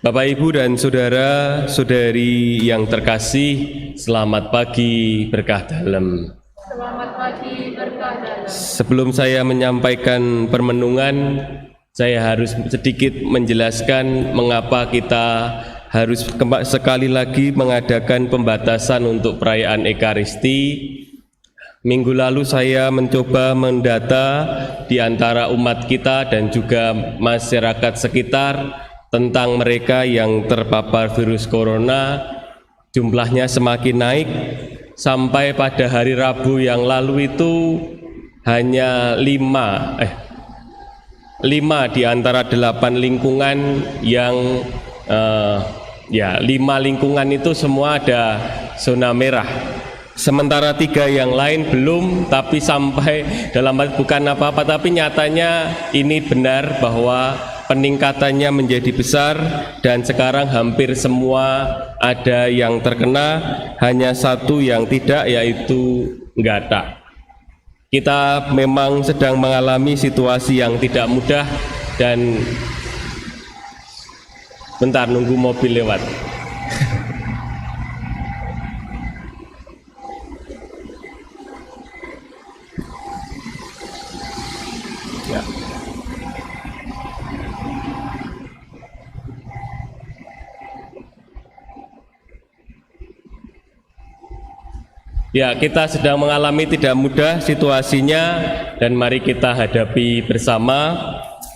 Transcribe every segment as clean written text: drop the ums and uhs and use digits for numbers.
Bapak, Ibu, dan saudara-saudari yang terkasih, selamat pagi berkah dalam. Selamat pagi berkah dalam. Sebelum saya menyampaikan permenungan, saya harus sedikit menjelaskan mengapa kita harus sekali lagi mengadakan pembatasan untuk perayaan Ekaristi. Minggu lalu saya mencoba mendata di antara umat kita dan juga masyarakat sekitar tentang mereka yang terpapar virus corona. Jumlahnya semakin naik sampai pada hari Rabu yang lalu itu hanya 5 di antara 8 lingkungan yang 5 lingkungan itu semua ada zona merah. Sementara 3 yang lain belum, tapi sampai dalam arti bukan apa-apa, tapi nyatanya ini benar bahwa peningkatannya menjadi besar dan sekarang hampir semua ada yang terkena, hanya satu yang tidak, yaitu Ngata. Kita memang sedang mengalami situasi yang tidak mudah dan bentar nunggu mobil lewat. Ya, kita sedang mengalami tidak mudah situasinya dan mari kita hadapi bersama.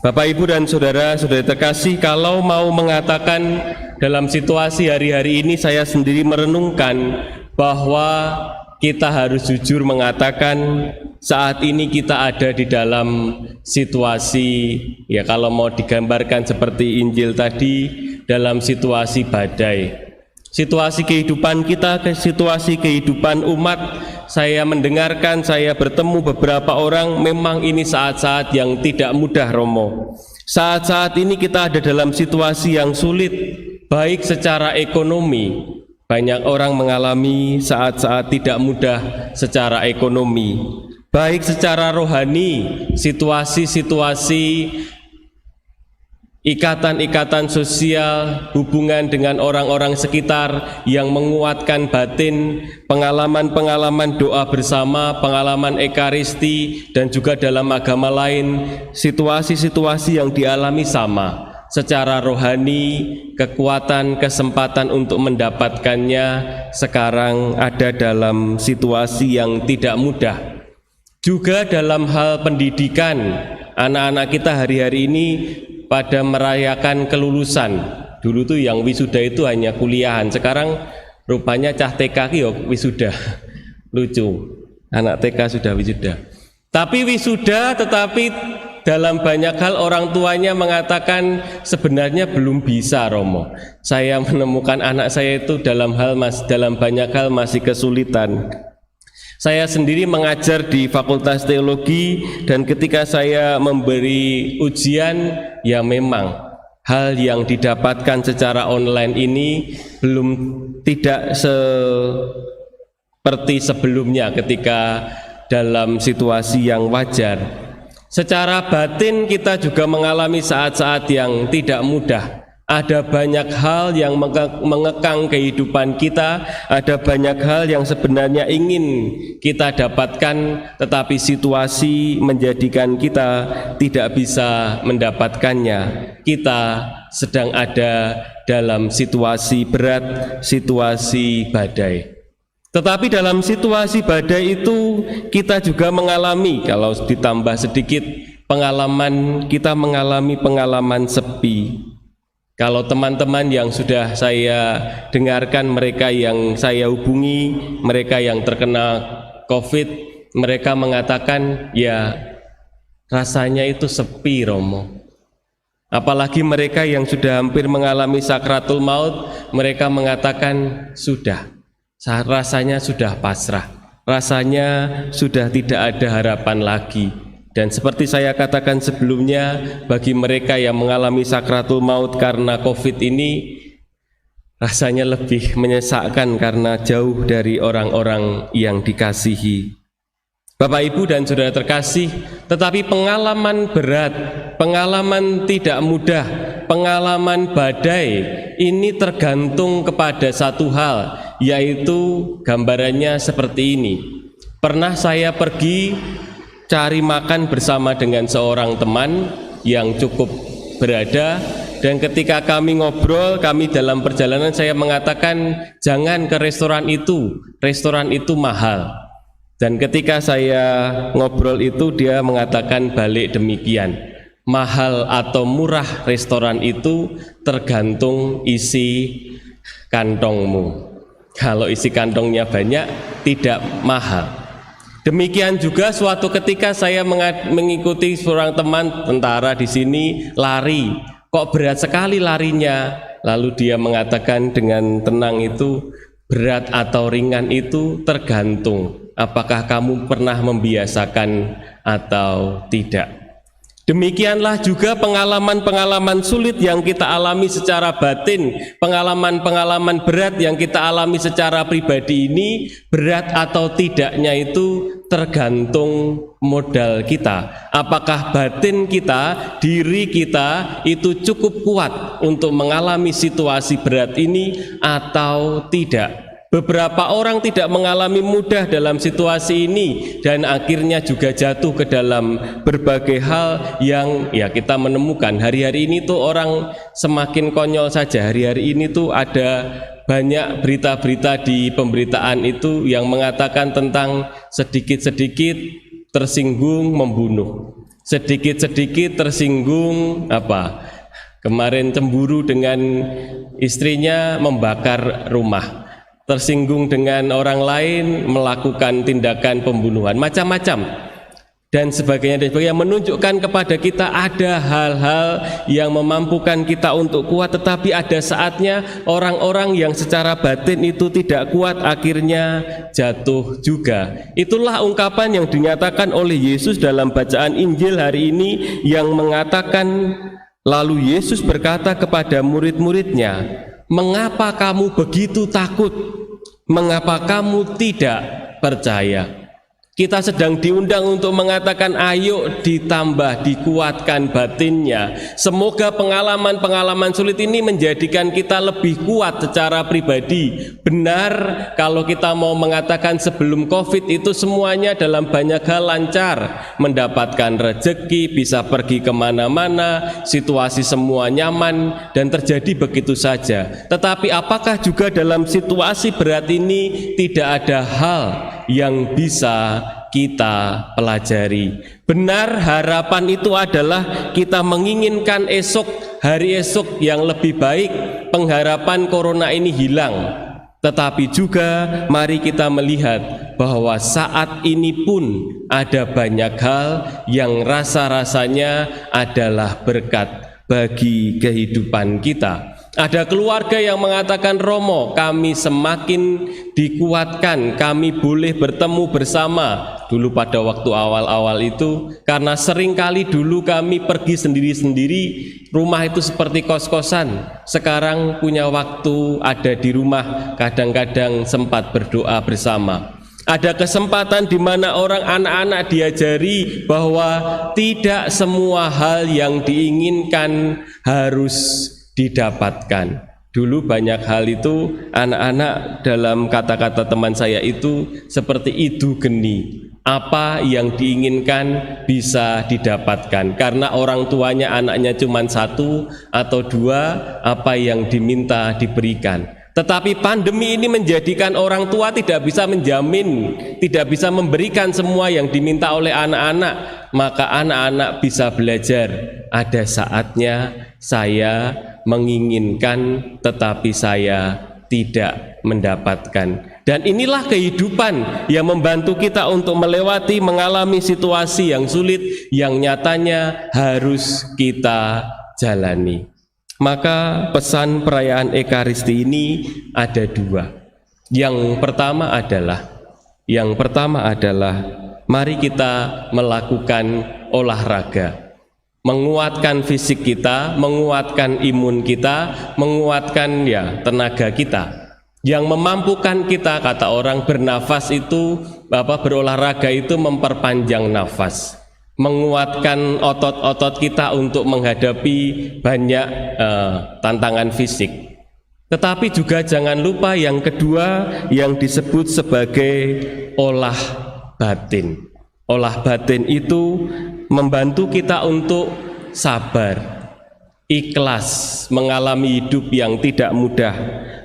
Bapak, Ibu, dan saudara-saudari terkasih, kalau mau mengatakan dalam situasi hari-hari ini, saya sendiri merenungkan bahwa kita harus jujur mengatakan saat ini kita ada di dalam situasi, ya kalau mau digambarkan seperti Injil tadi, dalam situasi badai. Situasi kehidupan kita, situasi kehidupan umat, saya mendengarkan, saya bertemu beberapa orang, memang ini saat-saat yang tidak mudah, Romo. Saat-saat ini kita ada dalam situasi yang sulit, baik secara ekonomi. Banyak orang mengalami saat-saat tidak mudah secara ekonomi. Baik secara rohani, situasi-situasi ikatan-ikatan sosial, hubungan dengan orang-orang sekitar yang menguatkan batin, pengalaman-pengalaman doa bersama, pengalaman Ekaristi, dan juga dalam agama lain, situasi-situasi yang dialami sama. Secara rohani, kekuatan, kesempatan untuk mendapatkannya sekarang ada dalam situasi yang tidak mudah. Juga dalam hal pendidikan, anak-anak kita hari-hari ini pada merayakan kelulusan. Dulu tuh yang wisuda itu hanya kuliahan, sekarang rupanya cah TK yo wisuda. Lucu, anak TK sudah wisuda. Tapi wisuda, tetapi dalam banyak hal orang tuanya mengatakan sebenarnya belum bisa, Romo. Saya menemukan anak saya itu dalam banyak hal masih kesulitan. Saya sendiri mengajar di Fakultas Teologi dan ketika saya memberi ujian, ya memang hal yang didapatkan secara online ini belum tidak seperti sebelumnya ketika dalam situasi yang wajar. Secara batin kita juga mengalami saat-saat yang tidak mudah. Ada banyak hal yang mengekang kehidupan kita, ada banyak hal yang sebenarnya ingin kita dapatkan, tetapi situasi menjadikan kita tidak bisa mendapatkannya. Kita sedang ada dalam situasi berat, situasi badai. Tetapi dalam situasi badai itu kita juga mengalami, kalau ditambah sedikit pengalaman, kita mengalami pengalaman sepi. Kalau teman-teman yang sudah saya dengarkan, mereka yang saya hubungi, mereka yang terkena COVID, mereka mengatakan ya rasanya itu sepi, Romo. Apalagi mereka yang sudah hampir mengalami sakratul maut, mereka mengatakan sudah, rasanya sudah pasrah, rasanya sudah tidak ada harapan lagi. Dan seperti saya katakan sebelumnya, bagi mereka yang mengalami sakratul maut karena COVID ini, rasanya lebih menyesakkan karena jauh dari orang-orang yang dikasihi. Bapak, Ibu, dan saudara terkasih, tetapi pengalaman berat, pengalaman tidak mudah, pengalaman badai ini tergantung kepada satu hal, yaitu gambarannya seperti ini. Pernah saya pergi cari makan bersama dengan seorang teman yang cukup berada, dan ketika kami ngobrol, kami dalam perjalanan, saya mengatakan jangan ke restoran itu mahal. Dan ketika saya ngobrol itu, dia mengatakan balik demikian, mahal atau murah restoran itu tergantung isi kantongmu. Kalau isi kantongnya banyak, tidak mahal. Demikian juga suatu ketika saya mengikuti seorang teman tentara di sini lari, kok berat sekali larinya. Lalu dia mengatakan dengan tenang itu, berat atau ringan itu tergantung apakah kamu pernah membiasakan atau tidak. Demikianlah juga pengalaman-pengalaman sulit yang kita alami secara batin, pengalaman-pengalaman berat yang kita alami secara pribadi ini, berat atau tidaknya itu tergantung modal kita. Apakah batin kita, diri kita itu cukup kuat untuk mengalami situasi berat ini atau tidak. Beberapa orang tidak mengalami mudah dalam situasi ini dan akhirnya juga jatuh ke dalam berbagai hal yang ya kita menemukan. Hari-hari ini tuh orang semakin konyol saja. Hari-hari ini tuh ada banyak berita-berita di pemberitaan itu yang mengatakan tentang sedikit-sedikit tersinggung membunuh, sedikit-sedikit tersinggung kemarin cemburu dengan istrinya membakar rumah, tersinggung dengan orang lain melakukan tindakan pembunuhan, macam-macam dan sebagainya, menunjukkan kepada kita ada hal-hal yang memampukan kita untuk kuat, tetapi ada saatnya orang-orang yang secara batin itu tidak kuat akhirnya jatuh juga. Itulah ungkapan yang dinyatakan oleh Yesus dalam bacaan Injil hari ini yang mengatakan, lalu Yesus berkata kepada murid-muridnya, mengapa kamu begitu takut? Mengapa kamu tidak percaya? Kita sedang diundang untuk mengatakan ayo ditambah, dikuatkan batinnya. Semoga pengalaman-pengalaman sulit ini menjadikan kita lebih kuat secara pribadi. Benar kalau kita mau mengatakan sebelum COVID itu semuanya dalam banyak hal lancar, mendapatkan rezeki, bisa pergi kemana-mana, situasi semua nyaman dan terjadi begitu saja. Tetapi apakah juga dalam situasi berat ini tidak ada hal yang bisa kita pelajari? Benar, harapan itu adalah kita menginginkan hari esok yang lebih baik, pengharapan corona ini hilang. Tetapi juga mari kita melihat bahwa saat ini pun ada banyak hal yang rasa-rasanya adalah berkat bagi kehidupan kita. Ada keluarga yang mengatakan, Romo, kami semakin dikuatkan, kami boleh bertemu bersama. Dulu pada waktu awal-awal itu, karena seringkali dulu kami pergi sendiri-sendiri, rumah itu seperti kos-kosan. Sekarang punya waktu ada di rumah, kadang-kadang sempat berdoa bersama. Ada kesempatan di mana orang anak-anak diajari bahwa tidak semua hal yang diinginkan harus didapatkan. Dulu banyak hal itu anak-anak dalam kata-kata teman saya itu seperti idu geni. Apa yang diinginkan bisa didapatkan karena orang tuanya anaknya cuma 1 atau 2, apa yang diminta diberikan. Tetapi pandemi ini menjadikan orang tua tidak bisa menjamin, tidak bisa memberikan semua yang diminta oleh anak-anak. Maka anak-anak bisa belajar, ada saatnya saya menginginkan tetapi saya tidak mendapatkan. Dan inilah kehidupan yang membantu kita untuk mengalami situasi yang sulit yang nyatanya harus kita jalani. Maka pesan perayaan Ekaristi ini ada 2. Yang pertama adalah mari kita melakukan olahraga, menguatkan fisik kita, menguatkan imun kita, menguatkan tenaga kita, yang memampukan kita, kata orang, bernafas itu berolahraga itu memperpanjang nafas, menguatkan otot-otot kita untuk menghadapi banyak tantangan fisik. Tetapi juga jangan lupa yang kedua yang disebut sebagai olah batin. Olah batin itu membantu kita untuk sabar, ikhlas mengalami hidup yang tidak mudah,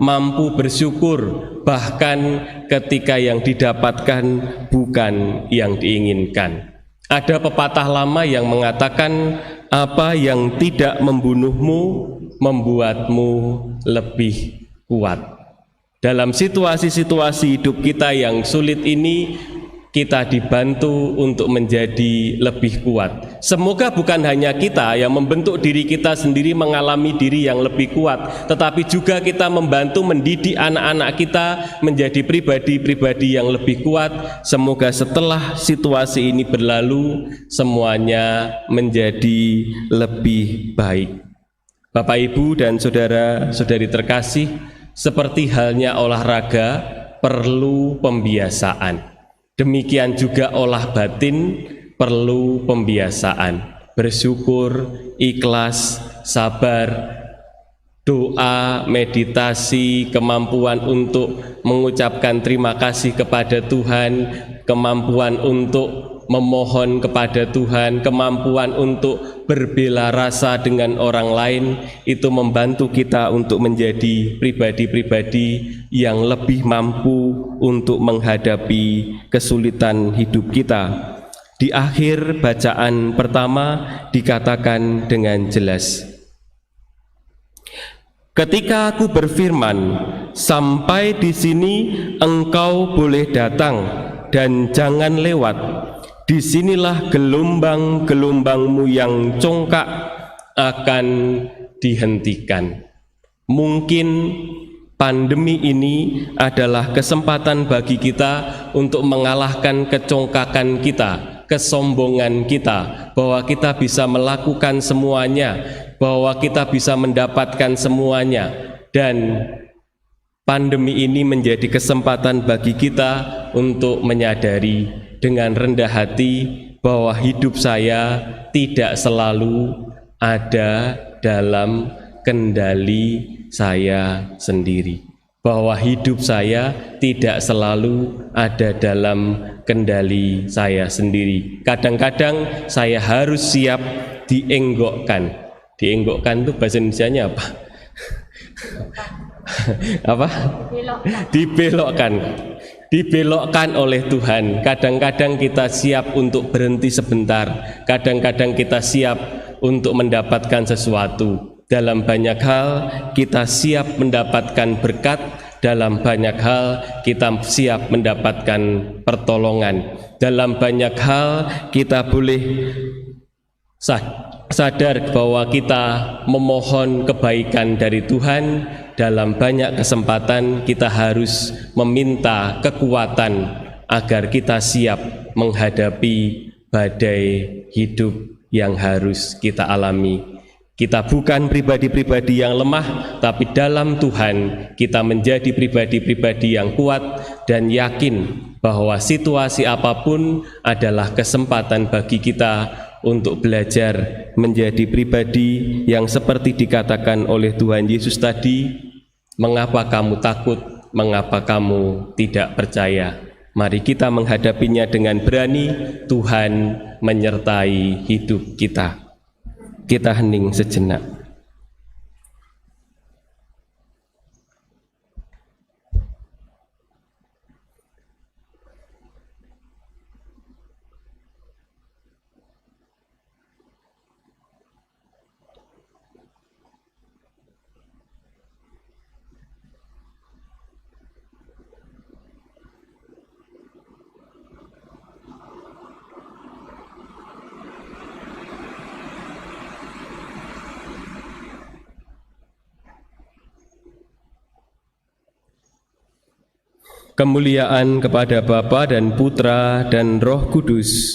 mampu bersyukur bahkan ketika yang didapatkan bukan yang diinginkan. Ada pepatah lama yang mengatakan, apa yang tidak membunuhmu membuatmu lebih kuat. Dalam situasi-situasi hidup kita yang sulit ini, kita dibantu untuk menjadi lebih kuat. Semoga bukan hanya kita yang membentuk diri kita sendiri mengalami diri yang lebih kuat, tetapi juga kita membantu mendidik anak-anak kita menjadi pribadi-pribadi yang lebih kuat. Semoga setelah situasi ini berlalu, semuanya menjadi lebih baik. Bapak, Ibu, dan saudara-saudari terkasih, seperti halnya olahraga perlu pembiasaan. Demikian juga olah batin perlu pembiasaan. Bersyukur, ikhlas, sabar, doa, meditasi, kemampuan untuk mengucapkan terima kasih kepada Tuhan, kemampuan untuk memohon kepada Tuhan, kemampuan untuk berbela rasa dengan orang lain, itu membantu kita untuk menjadi pribadi-pribadi yang lebih mampu untuk menghadapi kesulitan hidup kita. Di akhir bacaan pertama dikatakan dengan jelas, ketika aku berfirman, sampai di sini engkau boleh datang dan jangan lewat. Disinilah gelombang-gelombangmu yang congkak akan dihentikan. Mungkin pandemi ini adalah kesempatan bagi kita untuk mengalahkan kecongkakan kita, kesombongan kita, bahwa kita bisa melakukan semuanya, bahwa kita bisa mendapatkan semuanya. Dan pandemi ini menjadi kesempatan bagi kita untuk menyadari dengan rendah hati bahwa hidup saya tidak selalu ada dalam kendali saya sendiri, bahwa hidup saya tidak selalu ada dalam kendali saya sendiri. Kadang-kadang saya harus siap dienggokkan. Dienggokkan itu bahasa Indonesianya apa? Apa? Dibelokkan oleh Tuhan. Kadang-kadang kita siap untuk berhenti sebentar, kadang-kadang kita siap untuk mendapatkan sesuatu. Dalam banyak hal kita siap mendapatkan berkat, dalam banyak hal kita siap mendapatkan pertolongan. Dalam banyak hal kita boleh sadar bahwa kita memohon kebaikan dari Tuhan. Dalam banyak kesempatan kita harus meminta kekuatan agar kita siap menghadapi badai hidup yang harus kita alami. Kita bukan pribadi-pribadi yang lemah, tapi dalam Tuhan kita menjadi pribadi-pribadi yang kuat dan yakin bahwa situasi apapun adalah kesempatan bagi kita untuk belajar menjadi pribadi yang seperti dikatakan oleh Tuhan Yesus tadi, mengapa kamu takut, mengapa kamu tidak percaya? Mari kita menghadapinya dengan berani. Tuhan menyertai hidup kita. Kita hening sejenak. Kemuliaan kepada Bapa dan Putra dan Roh Kudus,